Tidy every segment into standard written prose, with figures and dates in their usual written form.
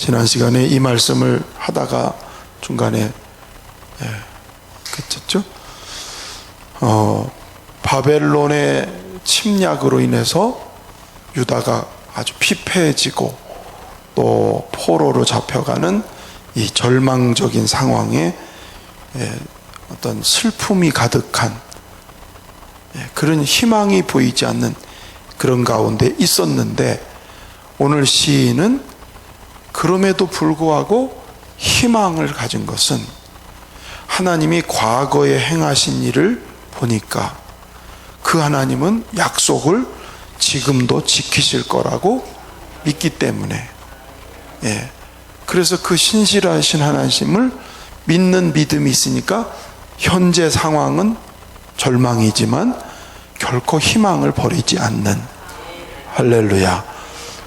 지난 시간에 이 말씀을 하다가 중간에 그쳤죠? 바벨론의 침략으로 인해서 유다가 아주 피폐해지고 또 포로로 잡혀가는 이 절망적인 상황에 어떤 슬픔이 가득한 그런 희망이 보이지 않는 그런 가운데 있었는데, 오늘 시인은 그럼에도 불구하고 희망을 가진 것은 하나님이 과거에 행하신 일을 보니까 그 하나님은 약속을 지금도 지키실 거라고 믿기 때문에, 그래서 그 신실하신 하나님을 믿는 믿음이 있으니까 현재 상황은 절망이지만 결코 희망을 버리지 않는, 할렐루야,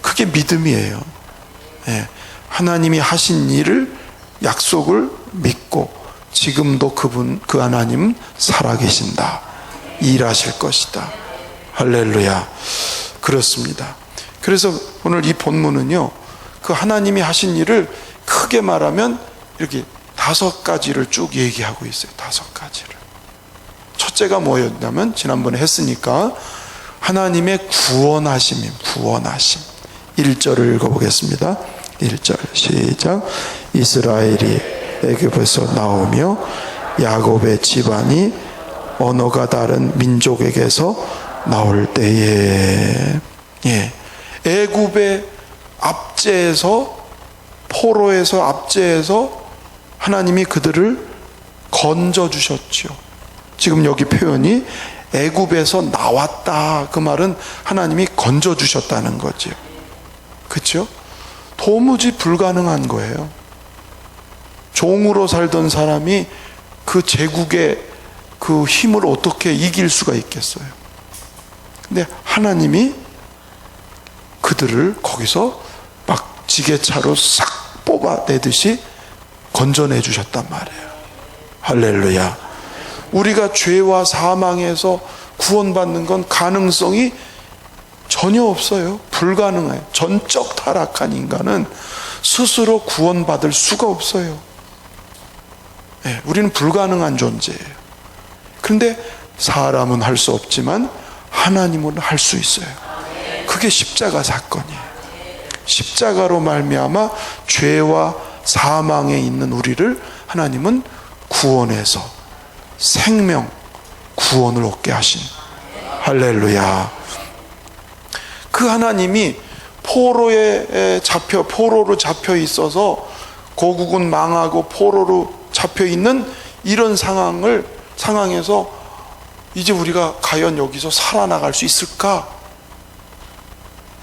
그게 믿음이에요. 하나님이 하신 일을, 약속을 믿고 지금도 그 하나님은 살아계신다, 일하실 것이다, 할렐루야. 그렇습니다. 그래서 오늘 이 본문은요, 그 하나님이 하신 일을 크게 말하면 이렇게 5가지를 쭉 얘기하고 있어요. 5가지를. 첫째가 뭐였냐면, 지난번에 했으니까 하나님의 구원하심. 1절을 읽어보겠습니다. 1절 시작. 이스라엘이 애굽에서 나오며 야곱의 집안이 언어가 다른 민족에게서 나올 때에, 애굽의 압제에서, 포로에서, 압제에서 하나님이 그들을 건져주셨죠. 지금 여기 표현이 애굽에서 나왔다, 그 말은 하나님이 건져주셨다는 거죠. 그렇죠? 도무지 불가능한 거예요. 종으로 살던 사람이 그 제국의 그 힘을 어떻게 이길 수가 있겠어요? 근데 하나님이 그들을 거기서 막 지게차로 싹 뽑아내듯이 건져내 주셨단 말이에요. 할렐루야. 우리가 죄와 사망에서 구원받는 건 가능성이 전혀 없어요. 불가능해요. 전적 타락한 인간은 스스로 구원받을 수가 없어요. 우리는 불가능한 존재예요. 그런데 사람은 할 수 없지만 하나님은 할 수 있어요. 그게 십자가 사건이에요. 십자가로 말미암아 죄와 사망에 있는 우리를 하나님은 구원해서 생명, 구원을 얻게 하신, 할렐루야. 그 하나님이 포로로 잡혀 있어서 고국은 망하고 포로로 잡혀 있는 이런 상황에서 이제 우리가 과연 여기서 살아나갈 수 있을까?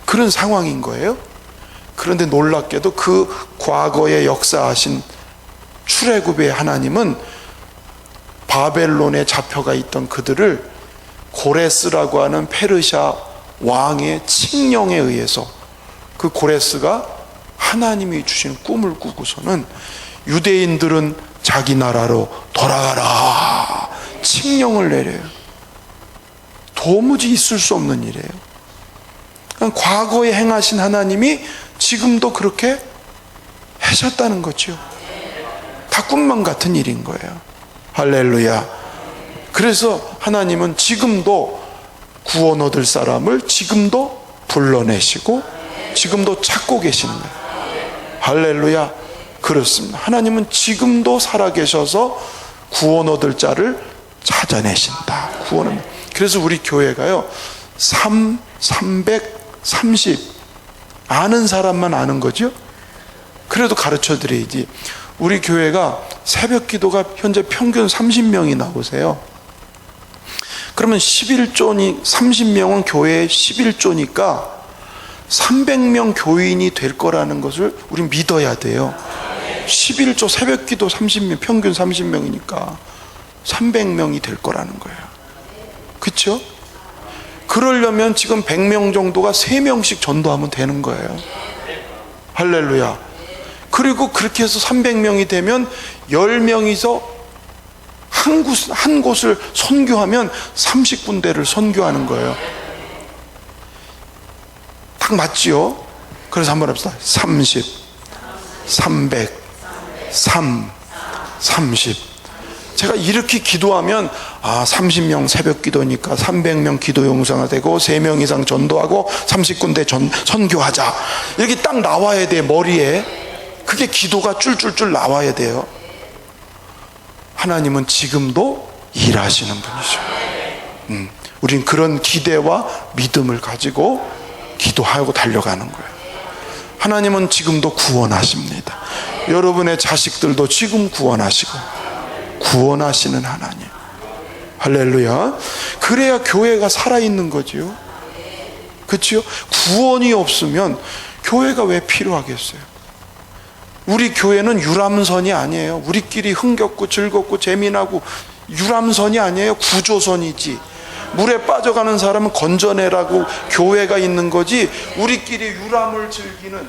그런 상황인 거예요. 그런데 놀랍게도 그 과거에 역사하신 출애굽의 하나님은 바벨론에 잡혀가 있던 그들을 고레스라고 하는 페르시아 왕의 칙령에 의해서, 그 고레스가 하나님이 주신 꿈을 꾸고서는 유대인들은 자기 나라로 돌아가라 칙령을 내려요. 도무지 있을 수 없는 일이에요. 그러니까 과거에 행하신 하나님이 지금도 그렇게 하셨다는 거죠. 다 꿈만 같은 일인 거예요. 할렐루야. 그래서 하나님은 지금도 구원 얻을 사람을 지금도 불러내시고 지금도 찾고 계시는 거예요. 할렐루야. 그렇습니다. 하나님은 지금도 살아계셔서 구원 얻을 자를 찾아내신다. 구원은. 그래서 우리 교회가요, 330 아는 사람만 아는 거죠. 그래도 가르쳐 드려야지. 우리 교회가 새벽 기도가 현재 평균 30명이 나오세요. 그러면 11조니 30명은 교회의 11조니까 300명 교인이 될 거라는 것을 우린 믿어야 돼요. 11조 새벽 기도 30명, 평균 30명이니까 300명이 될 거라는 거예요. 그렇죠? 그러려면 지금 100명 정도가 3명씩 전도하면 되는 거예요. 할렐루야. 그리고 그렇게 해서 300명이 되면 10명이서 한 곳을 선교하면 30군데를 선교하는 거예요. 딱 맞지요? 그래서 한번 합시다. 30 300, 30. 제가 이렇게 기도하면 30명 새벽 기도니까 300명 기도 용사가 되고 3명 이상 전도하고 30군데 선교하자, 이렇게 딱 나와야 돼. 머리에 그게 기도가 쫄쫄쫄 나와야 돼요. 하나님은 지금도 일하시는 분이죠. 우린 그런 기대와 믿음을 가지고 기도하고 달려가는 거예요. 하나님은 지금도 구원하십니다. 여러분의 자식들도 지금 구원하시고 구원하시는 하나님. 할렐루야. 그래야 교회가 살아있는 거지요. 그렇죠? 구원이 없으면 교회가 왜 필요하겠어요? 우리 교회는 유람선이 아니에요. 우리끼리 흥겹고 즐겁고 재미나고 유람선이 아니에요. 구조선이지. 물에 빠져가는 사람은 건져내라고 교회가 있는 거지, 우리끼리 유람을 즐기는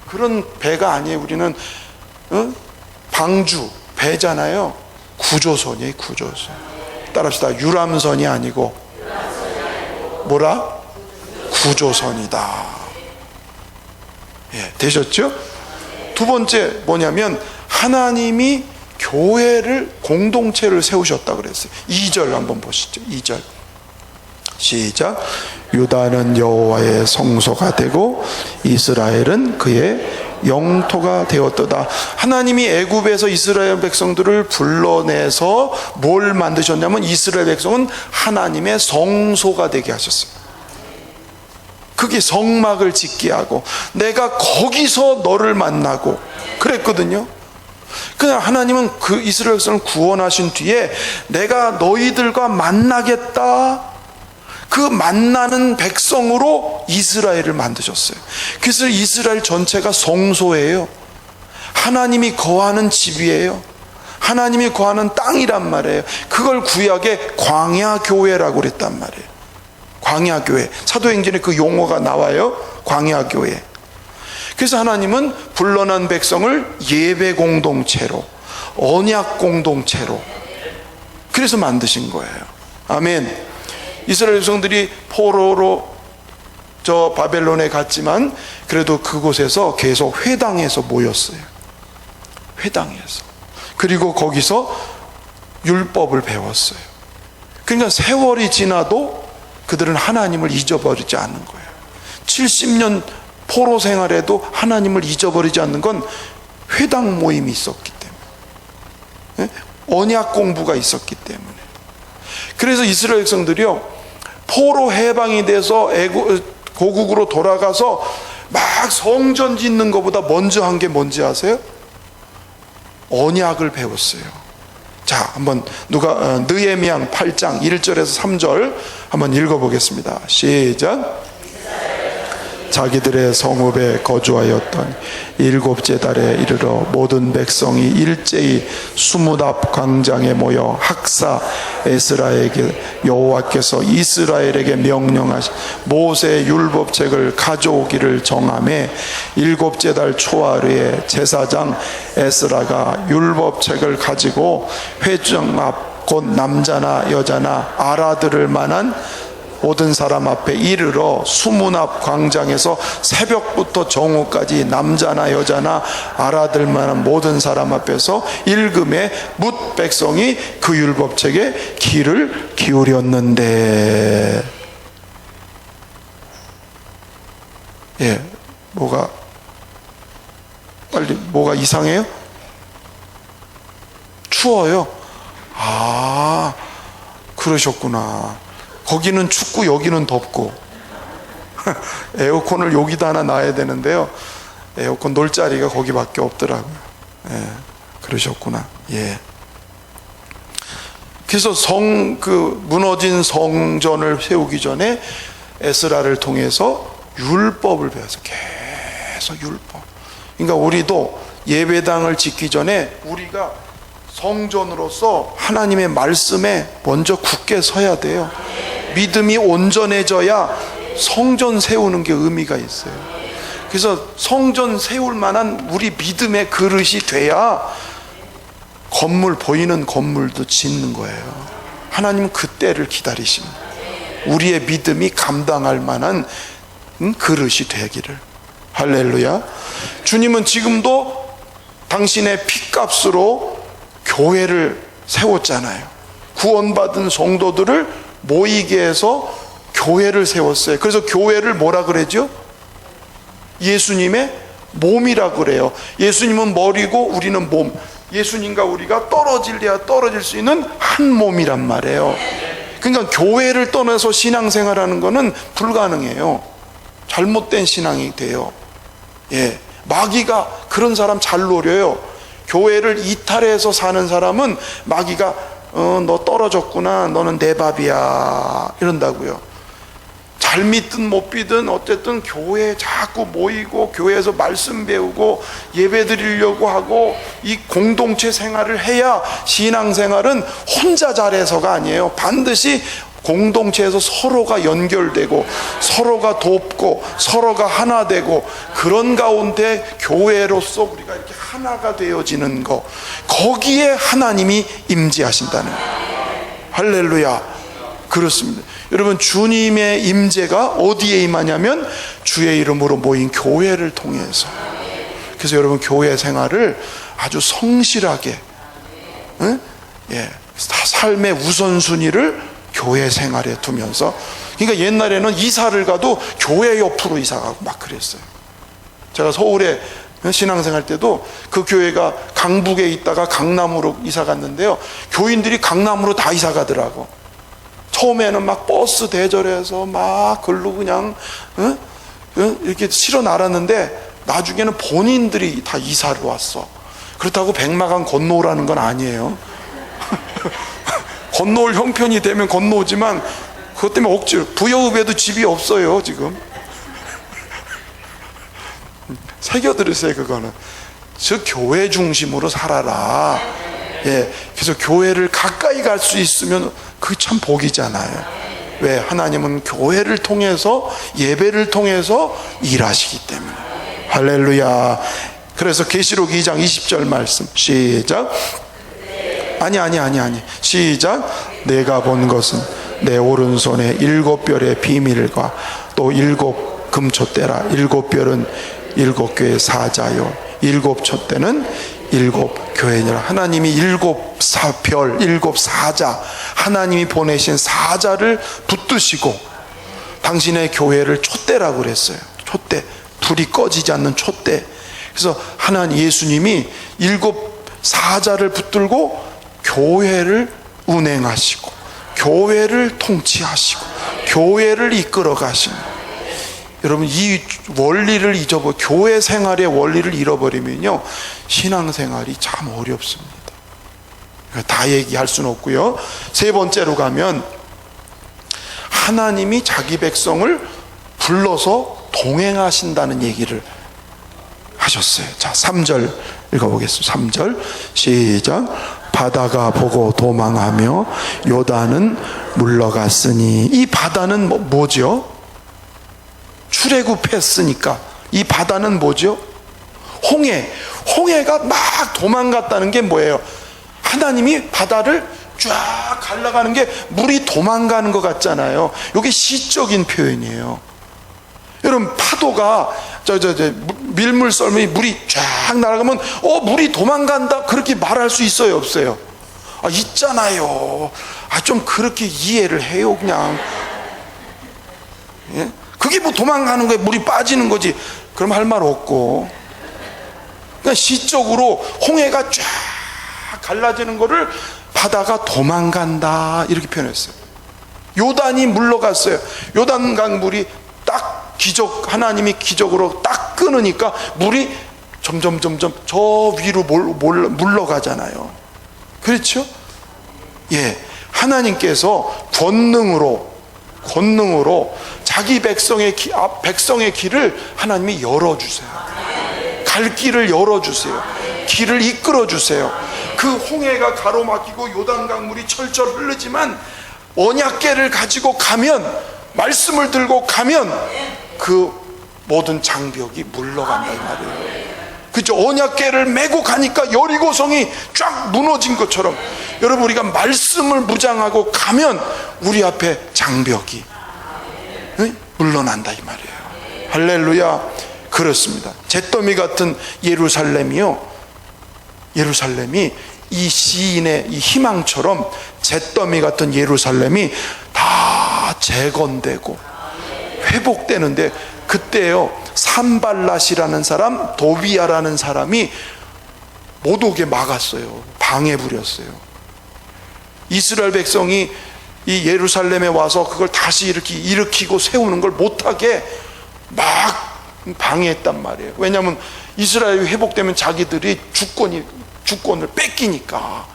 그런 배가 아니에요. 우리는 방주 배잖아요. 구조선이에요. 구조선. 따라합시다. 유람선이 아니고 뭐라? 구조선이다. 예, 되셨죠? 두 번째 뭐냐면 하나님이 교회를, 공동체를 세우셨다 그랬어요. 2절 한번 보시죠. 2절 시작. 유다는 여호와의 성소가 되고 이스라엘은 그의 영토가 되었도다. 하나님이 애굽에서 이스라엘 백성들을 불러내서 뭘 만드셨냐면 이스라엘 백성은 하나님의 성소가 되게 하셨어요. 그게 성막을 짓게 하고 내가 거기서 너를 만나고 그랬거든요. 그냥 하나님은 그 이스라엘 백성을 구원하신 뒤에 내가 너희들과 만나겠다, 그 만나는 백성으로 이스라엘을 만드셨어요. 그래서 이스라엘 전체가 성소예요. 하나님이 거하는 집이에요. 하나님이 거하는 땅이란 말이에요. 그걸 구약에 광야교회라고 그랬단 말이에요. 광야교회. 사도행전에 그 용어가 나와요. 광야교회. 그래서 하나님은 불러난 백성을 예배 공동체로, 언약 공동체로 그래서 만드신 거예요. 아멘. 이스라엘 백성들이 포로로 저 바벨론에 갔지만 그래도 그곳에서 계속 회당에서 모였어요. 회당에서. 그리고 거기서 율법을 배웠어요. 그러니까 세월이 지나도 그들은 하나님을 잊어버리지 않는 거예요. 70년 포로 생활에도 하나님을 잊어버리지 않는 건 회당 모임이 있었기 때문에, 언약 공부가 있었기 때문에. 그래서 이스라엘 백성들이요, 포로 해방이 돼서 고국으로 돌아가서 막 성전 짓는 것보다 먼저 한 게 뭔지 아세요? 언약을 배웠어요. 자, 한번 누가 느헤미야 8장 1절에서 3절 한번 읽어보겠습니다. 시작. 자기들의 성읍에 거주하였던 7째 달에 이르러 모든 백성이 일제히 수문 앞 광장에 모여 학사 에스라에게 여호와께서 이스라엘에게 명령하신 모세 율법책을 가져오기를 정하매 7째 달 초하루에 제사장 에스라가 율법책을 가지고 회중 앞 곧 남자나 여자나 알아들을 만한 모든 사람 앞에 이르러 수문 앞 광장에서 새벽부터 정오까지 남자나 여자나 알아들 만한 모든 사람 앞에서 읽음에 뭇 백성이 그 율법책에 귀를 기울였는데. 예, 뭐가 이상해요? 추워요. 그러셨구나. 거기는 춥고 여기는 덥고 에어컨을 여기다 하나 놔야 되는데요, 에어컨 놓을 자리가 거기밖에 없더라고요. 예, 그러셨구나. 예. 그래서 무너진 성전을 세우기 전에 에스라를 통해서 율법을 배워서 계속 율법. 그러니까 우리도 예배당을 짓기 전에 우리가 성전으로서 하나님의 말씀에 먼저 굳게 서야 돼요. 믿음이 온전해져야 성전 세우는 게 의미가 있어요. 그래서 성전 세울 만한 우리 믿음의 그릇이 돼야 보이는 건물도 짓는 거예요. 하나님은 그 때를 기다리십니다. 우리의 믿음이 감당할 만한 그릇이 되기를. 할렐루야. 주님은 지금도 당신의 핏값으로 교회를 세웠잖아요. 구원받은 성도들을 모이게 해서 교회를 세웠어요. 그래서 교회를 뭐라 그러죠? 예수님의 몸이라 그래요. 예수님은 머리고 우리는 몸. 예수님과 우리가 떨어질래야 떨어질 수 있는 한 몸이란 말이에요. 그러니까 교회를 떠나서 신앙생활하는 것은 불가능해요. 잘못된 신앙이 돼요. 예, 마귀가 그런 사람 잘 노려요. 교회를 이탈해서 사는 사람은 마귀가 너 떨어졌구나, 너는 내 밥이야 이런다고요. 잘 믿든 못 믿든 어쨌든 교회에 자꾸 모이고 교회에서 말씀 배우고 예배 드리려고 하고 이 공동체 생활을 해야, 신앙생활은 혼자 잘해서가 아니에요. 반드시 공동체에서 서로가 연결되고 서로가 돕고 서로가 하나 되고, 그런 가운데 교회로서 우리가 이렇게 하나가 되어지는 거, 거기에 하나님이 임재하신다는 거예요. 할렐루야. 그렇습니다. 여러분, 주님의 임재가 어디에 임하냐면 주의 이름으로 모인 교회를 통해서. 그래서 여러분, 교회 생활을 아주 성실하게, 예, 삶의 우선순위를 교회 생활에 두면서. 그러니까 옛날에는 이사를 가도 교회 옆으로 이사 가고 막 그랬어요. 제가 서울에 신앙생활 때도 그 교회가 강북에 있다가 강남으로 이사 갔는데요, 교인들이 강남으로 다 이사 가더라고. 처음에는 막 버스 대절해서 막 글로 그냥 이렇게 실어 날았는데, 나중에는 본인들이 다 이사를 왔어. 그렇다고 백마강 건너오라는 건 아니에요. 건너올 형편이 되면 건너오지만 그것 때문에 억지로. 부여읍에도 집이 없어요 지금. 새겨 들으세요. 그거는 저 교회 중심으로 살아라. 예, 그래서 교회를 가까이 갈 수 있으면 그 참 복이잖아요. 왜? 하나님은 교회를 통해서, 예배를 통해서 일하시기 때문에. 할렐루야. 그래서 계시록 2장 20절 말씀 시작. 아니 시작. 내가 본 것은 내 오른손에 7별의 비밀과 또 7 금촛대라. 7별은 7교회 사자요, 7 촛대는 7 교회니라. 하나님이 7별, 7 사자, 하나님이 보내신 사자를 붙드시고 당신의 교회를 촛대라고 그랬어요. 촛대, 불이 꺼지지 않는 촛대. 그래서 하나님, 예수님이 7 사자를 붙들고 교회를 운행하시고 교회를 통치하시고 교회를 이끌어 가시는. 여러분, 이 원리를 잊어버려, 교회 생활의 원리를 잃어버리면요, 신앙생활이 참 어렵습니다. 다 얘기할 수는 없고요. 세 번째로 가면, 하나님이 자기 백성을 불러서 동행하신다는 얘기를 하셨어요. 자, 3절 읽어보겠습니다. 3절 시작. 바다가 보고 도망하며 요단은 물러갔으니. 이 바다는 뭐죠? 출애굽했으니까 이 바다는 뭐죠? 홍해가 막 도망갔다는 게 뭐예요? 하나님이 바다를 쫙 갈라가는 게 물이 도망가는 것 같잖아요. 이게 시적인 표현이에요. 여러분, 파도가 밀물 썰매 물이 쫙 날아가면 물이 도망간다 그렇게 말할 수 있어요, 없어요? 있잖아요. 좀 그렇게 이해를 해요, 그냥. 예? 그게 뭐 도망가는 거에 물이 빠지는 거지. 그럼 할 말 없고. 그러니까 시적으로 홍해가 쫙 갈라지는 거를 바다가 도망간다 이렇게 표현했어요. 요단이 물러갔어요. 요단강 물이 딱 하나님이 기적으로 딱 끊으니까 물이 점점 저 위로 물러가잖아요. 그렇죠? 예, 하나님께서 권능으로 자기 백성의 길을 하나님이 열어주세요. 갈 길을 열어주세요. 길을 이끌어주세요. 그 홍해가 가로막히고 요단강 물이 철철 흐르지만 언약궤를 가지고 가면, 말씀을 들고 가면 그 모든 장벽이 물러간다 이 말이에요. 그죠? 언약궤를 메고 가니까 여리고성이 쫙 무너진 것처럼, 여러분, 우리가 말씀을 무장하고 가면 우리 앞에 장벽이 물러난다 이 말이에요. 할렐루야. 그렇습니다. 잿더미 같은 예루살렘이 이 시인의 이 희망처럼 잿더미 같은 예루살렘이 다 재건되고 회복되는데, 그때요 산발랏이라는 사람, 도비야라는 사람이 못 오게 막았어요. 방해 부렸어요. 이스라엘 백성이 이 예루살렘에 와서 그걸 다시 일으키고 세우는 걸 못하게 막 방해했단 말이에요. 왜냐하면 이스라엘이 회복되면 자기들이 주권을 뺏기니까,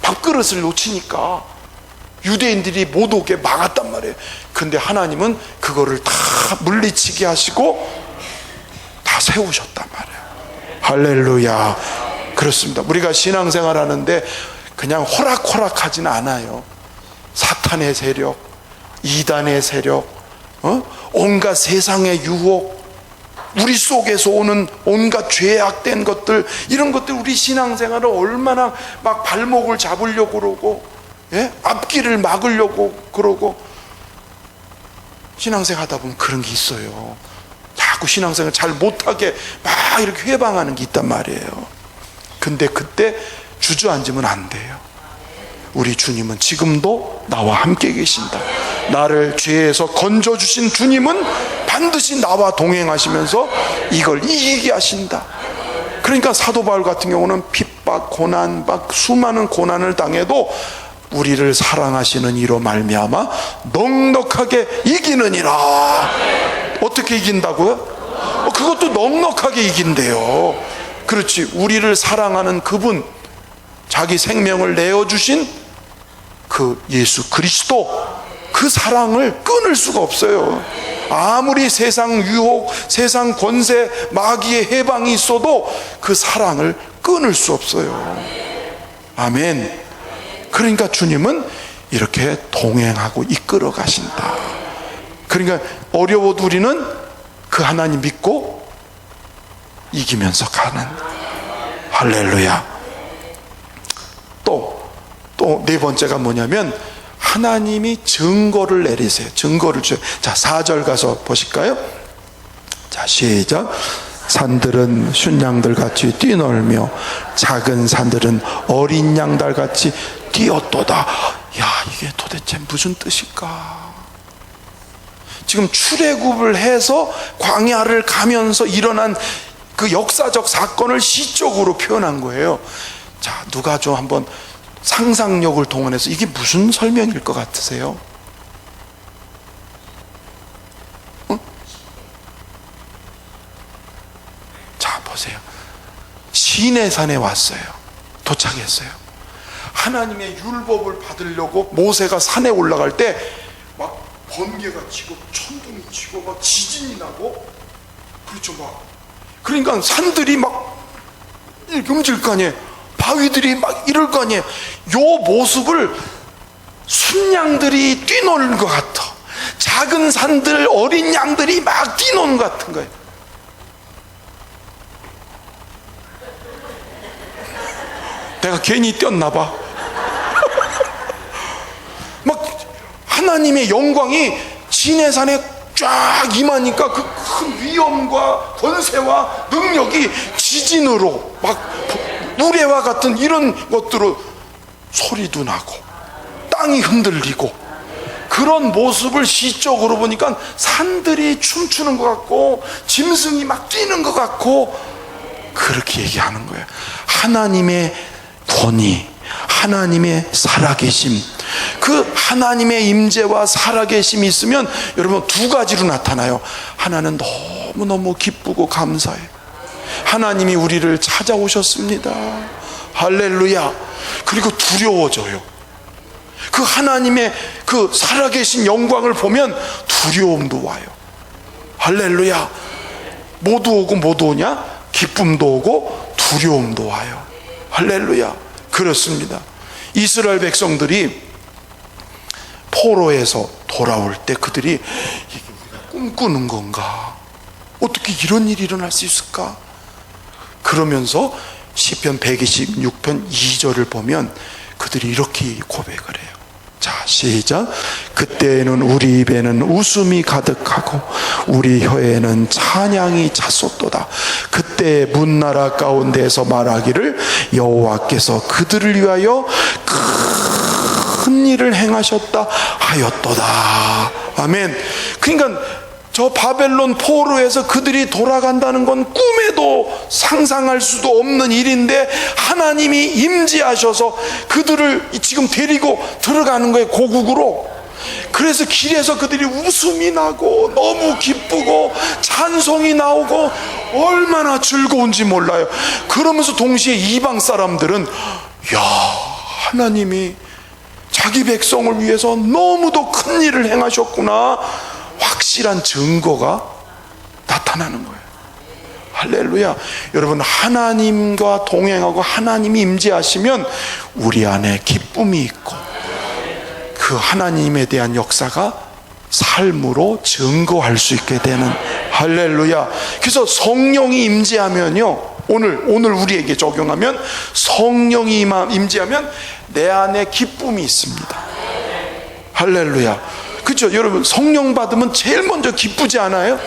밥그릇을 놓치니까 유대인들이 못 오게 막았단 말이에요. 근데 하나님은 그거를 다 물리치게 하시고 다 세우셨단 말이에요. 할렐루야. 그렇습니다. 우리가 신앙생활 하는데 그냥 호락호락하지는 않아요. 사탄의 세력, 이단의 세력, 온갖 세상의 유혹, 우리 속에서 오는 온갖 죄악된 것들, 이런 것들 우리 신앙생활을 얼마나 막 발목을 잡으려고 그러고, 앞길을 막으려고 그러고, 신앙생활 하다 보면 그런 게 있어요. 자꾸 신앙생활 잘 못하게 막 이렇게 회방하는 게 있단 말이에요. 근데 그때 주저앉으면 안 돼요. 우리 주님은 지금도 나와 함께 계신다. 나를 죄에서 건져주신 주님은 반드시 나와 동행하시면서 이걸 이기게 하신다. 그러니까 사도 바울 같은 경우는 핍박, 고난, 막 수많은 고난을 당해도 우리를 사랑하시는 이로 말미암아 넉넉하게 이기느니라. 어떻게 이긴다고요? 그것도 넉넉하게 이긴대요. 그렇지. 우리를 사랑하는 그분, 자기 생명을 내어주신 그 예수 그리스도, 그 사랑을 끊을 수가 없어요. 아무리 세상 유혹, 세상 권세, 마귀의 해방이 있어도 그 사랑을 끊을 수 없어요. 아멘. 그러니까 주님은 이렇게 동행하고 이끌어 가신다. 그러니까 어려워도 우리는 그 하나님 믿고 이기면서 가는. 할렐루야. 또 네 번째가 뭐냐면, 하나님이 증거를 내리세요. 증거를 줘요. 자, 4절 가서 보실까요? 자, 시작. 산들은 순양들 같이 뛰놀며 작은 산들은 어린 양들 같이 뛰었도다. 야, 이게 도대체 무슨 뜻일까? 지금 출애굽을 해서 광야를 가면서 일어난 그 역사적 사건을 시적으로 표현한 거예요. 자, 누가 좀 한번 상상력을 동원해서 이게 무슨 설명일 것 같으세요? 자, 보세요. 시내산에 왔어요. 도착했어요. 하나님의 율법을 받으려고 모세가 산에 올라갈 때 막 번개가 치고 천둥이 치고 막 지진이 나고, 그렇죠. 막 그러니까 산들이 막 이렇게 움직일 거 아니에요. 바위들이 막 이럴 거 아니에요. 요 모습을 순양들이 뛰노는 것 같아. 작은 산들, 어린 양들이 막 뛰노는 것 같은 거예요. 내가 괜히 뛰었나 봐. 막 하나님의 영광이 시내산에 쫙 임하니까 그 큰 위엄과 권세와 능력이 지진으로 막 우레와 같은 이런 것들로 소리도 나고 땅이 흔들리고, 그런 모습을 시적으로 보니까 산들이 춤추는 것 같고 짐승이 막 뛰는 것 같고, 그렇게 얘기하는 거예요. 하나님의 권위, 하나님의 살아계심, 그 하나님의 임재와 살아계심이 있으면 여러분 두 가지로 나타나요. 하나는 너무너무 기쁘고 감사해요. 하나님이 우리를 찾아오셨습니다. 할렐루야. 그리고 두려워져요. 그 하나님의 그 살아계신 영광을 보면 두려움도 와요. 할렐루야. 모두 오고 못 오냐? 기쁨도 오고 두려움도 와요. 할렐루야. 그렇습니다. 이스라엘 백성들이 포로에서 돌아올 때 그들이 이게 우리가 꿈꾸는 건가? 어떻게 이런 일이 일어날 수 있을까? 그러면서 시편 126편 2절을 보면 그들이 이렇게 고백을 해요. 자, 시작. 그때에는 우리 입에는 웃음이 가득하고 우리 혀에는 찬양이 찼었도다. 그때 문나라 가운데에서 말하기를 여호와께서 그들을 위하여 큰 일을 행하셨다 하였도다. 아멘. 그러니까 저 바벨론 포로에서 그들이 돌아간다는 건 꿈에도 상상할 수도 없는 일인데 하나님이 임재하셔서 그들을 지금 데리고 들어가는 거예요, 고국으로. 그래서 길에서 그들이 웃음이 나고 너무 기쁘고 찬송이 나오고 얼마나 즐거운지 몰라요. 그러면서 동시에 이방 사람들은 야, 하나님이 자기 백성을 위해서 너무도 큰 일을 행하셨구나, 확실한 증거가 나타나는 거예요. 할렐루야. 여러분, 하나님과 동행하고 하나님이 임재하시면 우리 안에 기쁨이 있고 그 하나님에 대한 역사가 삶으로 증거할 수 있게 되는, 할렐루야. 그래서 성령이 임재하면요, 오늘 우리에게 적용하면, 성령이 임재하면 내 안에 기쁨이 있습니다. 할렐루야. 그렇죠? 여러분, 성령 받으면 제일 먼저 기쁘지 않아요?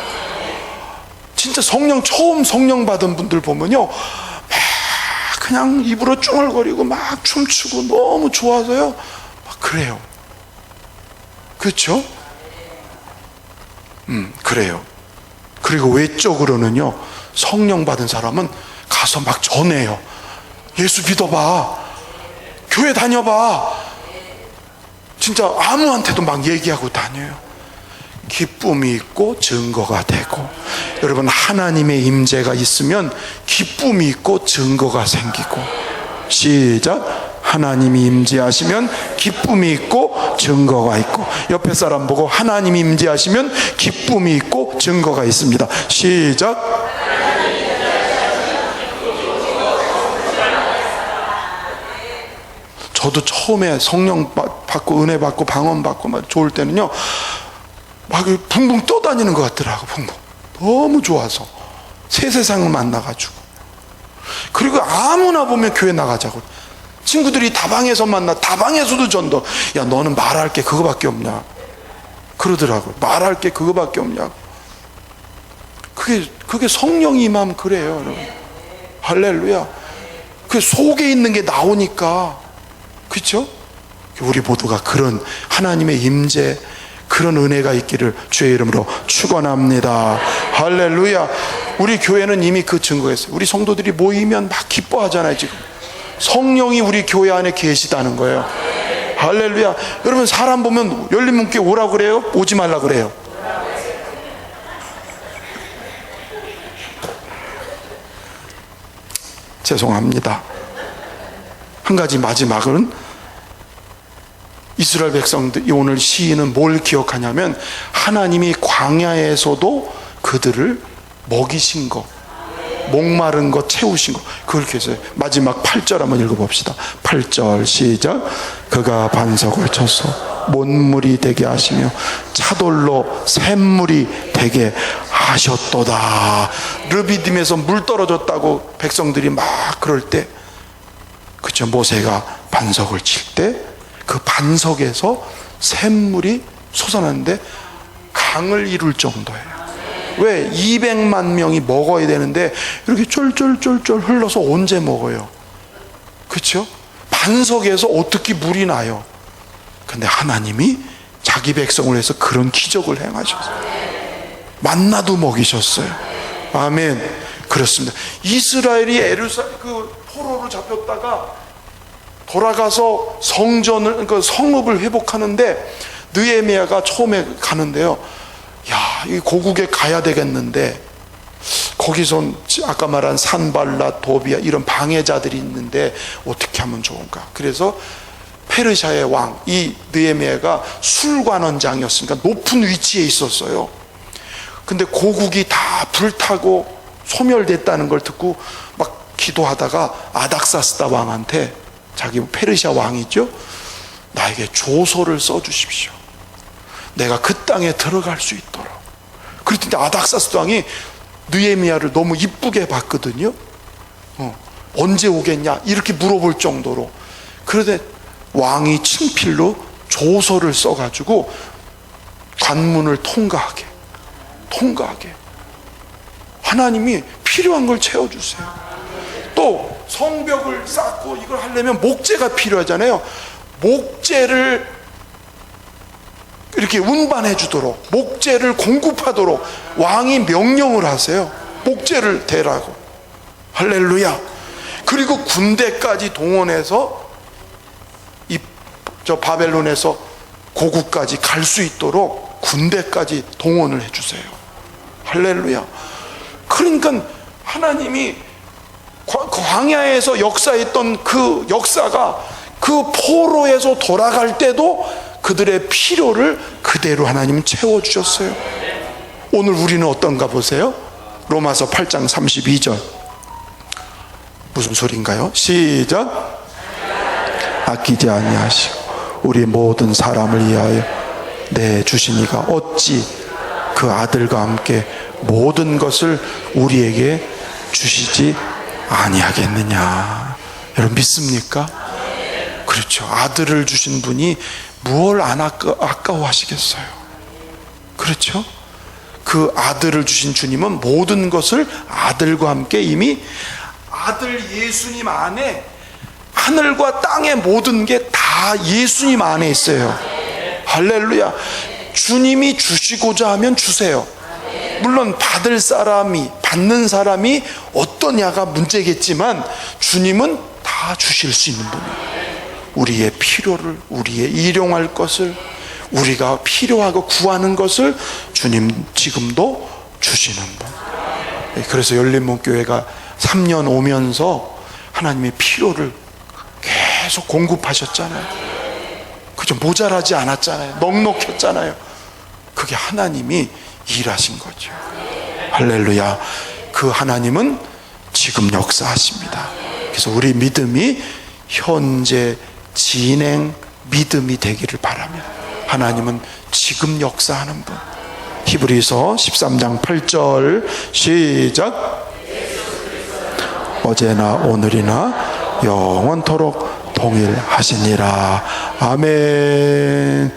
진짜 처음 성령 받은 분들 보면요, 막 그냥 입으로 쭝얼거리고 막 춤추고 너무 좋아서요, 막 그래요. 그렇죠? 그래요. 그리고 외적으로는요, 성령 받은 사람은 가서 막 전해요. 예수 믿어봐, 교회 다녀봐, 진짜 아무한테도 막 얘기하고 다녀요. 기쁨이 있고 증거가 되고. 여러분, 하나님의 임재가 있으면 기쁨이 있고 증거가 생기고. 시작. 하나님이 임재하시면 기쁨이 있고 증거가 있고. 옆에 사람 보고 하나님이 임재하시면 기쁨이 있고 증거가 있습니다. 시작. 저도 처음에 성령 받고 은혜 받고 방언 받고 막 좋을 때는요, 막 붕붕 떠다니는 것 같더라고. 붕붕. 너무 좋아서 새 세상을 만나가지고. 그리고 아무나 보면 교회 나가자고. 친구들이 다방에서 만나, 다방에서도 전도. 야, 너는 말할 게 그거밖에 없냐 그러더라고요. 말할 게 그거밖에 없냐고. 그게 성령이 임하면 그래요, 여러분. 할렐루야. 그 속에 있는 게 나오니까. 그렇죠? 우리 모두가 그런 하나님의 임재, 그런 은혜가 있기를 주의 이름으로 축원합니다. 할렐루야. 우리 교회는 이미 그 증거가 있어요. 우리 성도들이 모이면 막 기뻐하잖아요. 지금 성령이 우리 교회 안에 계시다는 거예요. 할렐루야. 여러분, 사람 보면 열린문교회 오라고 그래요? 오지 말라고 그래요? 죄송합니다. 한 가지 마지막은, 이스라엘 백성들이 오늘 시인은 뭘 기억하냐면 하나님이 광야에서도 그들을 먹이신 것, 목마른 것 채우신 것, 그렇게 해서 마지막 8절 한번 읽어봅시다. 8절 시작. 그가 반석을 쳐서 못물이 되게 하시며 차돌로 샘물이 되게 하셨도다. 르비딤에서 물 떨어졌다고 백성들이 막 그럴 때, 그쵸, 모세가 반석을 칠 때 그 반석에서 샘물이 솟아나는데 강을 이룰 정도예요. 왜? 200만 명이 먹어야 되는데 이렇게 쫄쫄쫄쫄 흘러서 언제 먹어요? 그렇죠? 반석에서 어떻게 물이 나요? 근데 하나님이 자기 백성을 위해서 그런 기적을 행하셨어요. 만나도 먹이셨어요. 아멘. 그렇습니다. 이스라엘이 그 포로로 잡혔다가 돌아가서 성읍을 회복하는데 느헤미야가 처음에 가는데요, 야, 이 고국에 가야 되겠는데 거기선 아까 말한 산발랏, 도비야 이런 방해자들이 있는데 어떻게 하면 좋은가? 그래서 페르시아의 왕, 이 느헤미야가 술관원장이었으니까 높은 위치에 있었어요. 근데 고국이 다 불타고 소멸됐다는 걸 듣고 막 기도하다가 아닥사스다 왕한테, 자기 페르시아 왕이죠, 나에게 조서를 써주십시오. 내가 그 땅에 들어갈 수 있도록. 그랬더니 아닥사스 왕이 느헤미야를 너무 이쁘게 봤거든요. 언제 오겠냐 이렇게 물어볼 정도로. 그런데 왕이 친필로 조서를 써가지고 관문을 통과하게 하나님이 필요한 걸 채워주세요. 또 성벽을 쌓고 이걸 하려면 목재가 필요하잖아요. 목재를 이렇게 운반해 주도록, 목재를 공급하도록 왕이 명령을 하세요. 목재를 대라고. 할렐루야. 그리고 군대까지 동원해서 저 바벨론에서 고국까지 갈 수 있도록 군대까지 동원을 해주세요. 할렐루야. 그러니까 하나님이 광야에서 역사했던 그 역사가 그 포로에서 돌아갈 때도 그들의 필요를 그대로 하나님은 채워주셨어요. 오늘 우리는 어떤가 보세요. 로마서 8장 32절 무슨 소리인가요? 시작. 아끼지 아니하시고 우리 모든 사람을 위하여 내주시니가 어찌 그 아들과 함께 모든 것을 우리에게 주시지 아니하겠느냐. 여러분 믿습니까? 그렇죠. 아들을 주신 분이 무엇을 안 아까워하시겠어요? 그렇죠? 그 아들을 주신 주님은 모든 것을 아들과 함께 이미 아들 예수님 안에 하늘과 땅의 모든 게 다 예수님 안에 있어요. 할렐루야. 주님이 주시고자 하면 주세요. 물론 받을 사람이, 받는 사람이 어떠냐가 문제겠지만 주님은 다 주실 수 있는 분이에요. 우리의 필요를, 우리의 일용할 것을, 우리가 필요하고 구하는 것을 주님 지금도 주시는 분. 그래서 열린문교회가 3년 오면서 하나님의 필요를 계속 공급하셨잖아요. 그죠? 모자라지 않았잖아요. 넉넉했잖아요. 그게 하나님이 일하신 거죠. 할렐루야. 그 하나님은 지금 역사하십니다. 그래서 우리 믿음이 현재 진행 믿음이 되기를 바라며, 하나님은 지금 역사하는 분. 히브리서 13장 8절 시작. 어제나 오늘이나 영원토록 동일하시니라. 아멘.